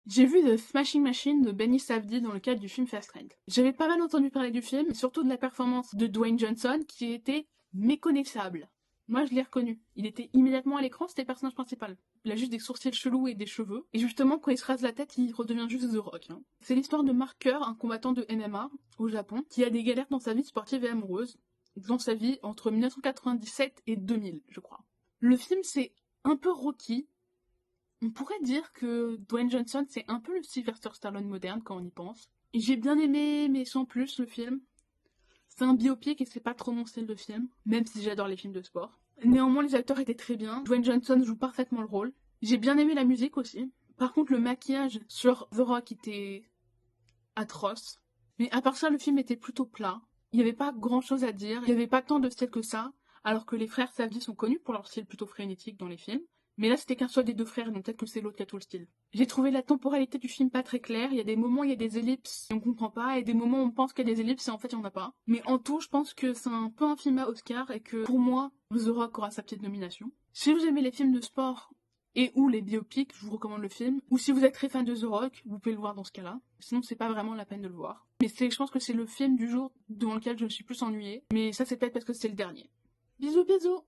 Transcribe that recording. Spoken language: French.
J'ai vu The Smashing Machine de Benny Safdie dans le cadre du film Fast Friend. J'avais pas mal entendu parler du film, et surtout de la performance de Dwayne Johnson, qui était méconnaissable. Moi, je l'ai reconnu. Il était immédiatement à l'écran, c'était le personnage principal. Il a juste des sourcils chelous et des cheveux. Et justement, quand il se rase la tête, il redevient juste The Rock. C'est l'histoire de Mark Kerr, un combattant de MMA au Japon, qui a des galères dans sa vie sportive et amoureuse, dans sa vie entre 1997 et 2000, je crois. Le film, c'est un peu Rocky. On pourrait dire que Dwayne Johnson, c'est un peu le Sylvester Stallone moderne quand on y pense. Et j'ai bien aimé, mais sans plus, le film. C'est un biopic et c'est pas trop mon style de film, même si j'adore les films de sport. Néanmoins, les acteurs étaient très bien. Dwayne Johnson joue parfaitement le rôle. J'ai bien aimé la musique aussi. Par contre, le maquillage sur The Rock était atroce. Mais à part ça, le film était plutôt plat. Il n'y avait pas grand chose à dire. Il n'y avait pas tant de style que ça. Alors que les frères Safdie sont connus pour leur style plutôt frénétique dans les films. Mais là, c'était qu'un seul des deux frères, donc peut-être que c'est l'autre qui a tout le style. J'ai trouvé la temporalité du film pas très claire. Il y a des moments, il y a des ellipses et on comprend pas, et des moments où on pense qu'il y a des ellipses et en fait, il y en a pas. Mais en tout, je pense que c'est un peu un film à Oscar et que pour moi, The Rock aura sa petite nomination. Si vous aimez les films de sport et ou les biopics, je vous recommande le film. Ou si vous êtes très fan de The Rock, vous pouvez le voir dans ce cas-là. Sinon, c'est pas vraiment la peine de le voir. Mais je pense que c'est le film du jour devant lequel je me suis plus ennuyée. Mais ça, c'est peut-être parce que c'est le dernier. Bisous, bisous!